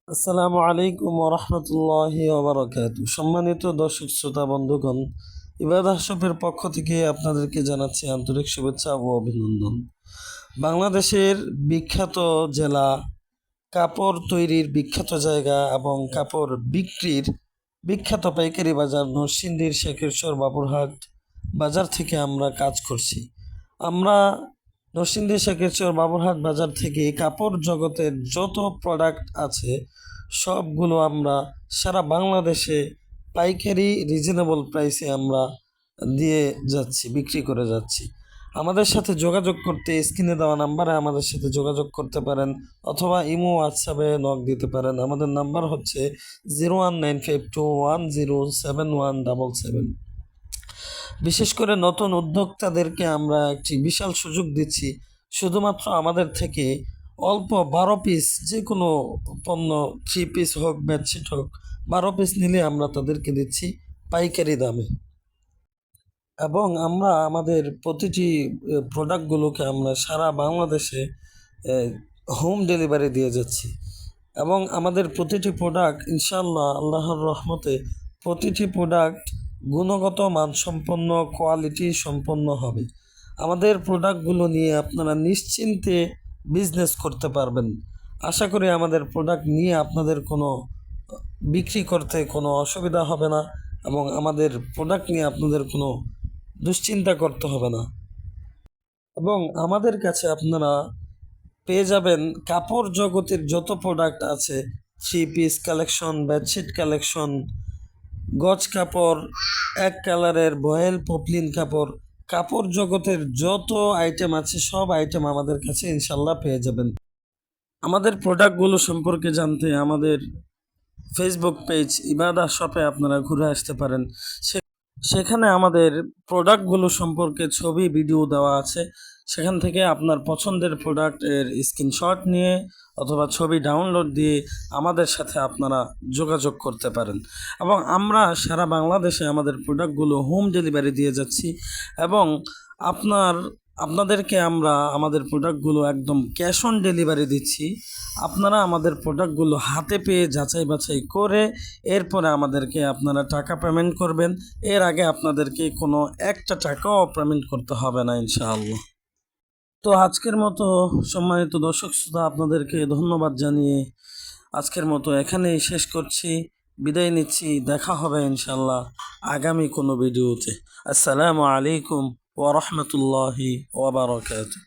আসসালামু আলাইকুম রহমতুল্লাহি ওবারাকাতু। সম্মানিত দর্শক শ্রোতা বন্ধুগণ, ইবাদত শপের পক্ষ থেকে আপনাদেরকে জানাচ্ছি আন্তরিক শুভেচ্ছা ও অভিনন্দন। বাংলাদেশের বিখ্যাত জেলা, কাপড় তৈরির বিখ্যাত জায়গা এবং কাপড় বিক্রির বিখ্যাত পাইকারি বাজার নরসিংদীর শেখেরচর বাবুরহাট বাজার থেকে আমরা কাজ করছি। আমরা নরসিংদী শেখেরচর বাবুরহাট বাজার থেকে কাপড় জগতের যত প্রোডাক্ট আছে সবগুলো আমরা সারা বাংলাদেশে পাইকারি রিজনেবল প্রাইসে আমরা দিয়ে যাচ্ছি, বিক্রি করে যাচ্ছি। আমাদের সাথে যোগাযোগ করতে স্ক্রিনে দেওয়া নাম্বারে আমাদের সাথে যোগাযোগ করতে পারেন, অথবা ইমো হোয়াটসঅ্যাপে নক দিতে পারেন। আমাদের নাম্বার হচ্ছে 019521071777। বিশেষ করে নতুন উদ্যোক্তাদেরকে আমরা একটি বিশাল সুযোগ দিচ্ছি। শুধুমাত্র আমাদের থেকে অল্প 12 পিস যে কোনো পণ্য, 3 পিস হোক, বেডশিট হোক, 12 পিস নিলে আমরা তাদেরকে দিচ্ছি পাইকারি দামে। এবং আমরা আমাদের প্রতিটি প্রোডাক্টগুলোকে আমরা সারা বাংলাদেশে হোম ডেলিভারি দিয়ে যাচ্ছি। এবং আমাদের প্রতিটি প্রোডাক্ট ইনশাআল্লাহ আল্লাহর রহমতে প্রতিটি প্রোডাক্ট গুণগত মানসম্পন্ন, কোয়ালিটি সম্পন্ন হবে। আমাদের প্রোডাক্টগুলো নিয়ে আপনারা নিশ্চিন্তে বিজনেস করতে পারবেন। আশা করি আমাদের প্রোডাক্ট নিয়ে আপনাদের কোনো বিক্রি করতে কোনো অসুবিধা হবে না, এবং আমাদের প্রোডাক্ট নিয়ে আপনাদের কোনো দুশ্চিন্তা করতে হবে না। এবং আমাদের কাছে আপনারা পেয়ে যাবেন কাপড় জগতের যত প্রোডাক্ট আছে, 3 পিস কালেকশন, বেডশিট কালেকশন, গজ কাপড়, এক কালারের ভয়েল পপলিন কাপড়, কাপড় জগতের যত আইটেম আছে সব আইটেম আমাদের কাছে ইনশাল্লাহ পেয়ে যাবেন। আমাদের প্রোডাক্টগুলো সম্পর্কে জানতে আমাদের ফেসবুক পেজ ইবাদত শপে আপনারা ঘুরে আসতে পারেন। সেখানে আমাদের প্রোডাক্টগুলো সম্পর্কে ছবি, ভিডিও দেওয়া আছে। সেখান থেকে আপনার পছন্দের প্রোডাক্টের স্ক্রিনশট নিয়ে অথবা ছবি ডাউনলোড দিয়ে আমাদের সাথে আপনারা যোগাযোগ করতে পারেন। এবং আমরা সারা বাংলাদেশে আমাদের প্রোডাক্টগুলো হোম ডেলিভারি দিয়ে যাচ্ছি। এবং আপনাদেরকে আমরা আমাদের প্রোডাক্টগুলো একদম ক্যাশ অন ডেলিভারি দিচ্ছি। আপনারা আমাদের প্রোডাক্টগুলো হাতে পেয়ে যাচাই বাছাই করে এরপরে আমাদেরকে আপনারা টাকা পেমেন্ট করবেন। এর আগে আপনাদেরকে কোনো একটা টাকাও পেমেন্ট করতে হবে না ইনশাআল্লাহ। তো আজকের মতো সম্মানিত দর্শক শ্রোতা, আপনাদেরকে ধন্যবাদ জানিয়ে আজকের মতো এখানেই শেষ করছি, বিদায় নিচ্ছি। দেখা হবে ইনশাআল্লাহ আগামী কোনো ভিডিওতে। আসসালামু আলাইকুম ওয়া রাহমাতুল্লাহি ওয়া বারাকাতুহু।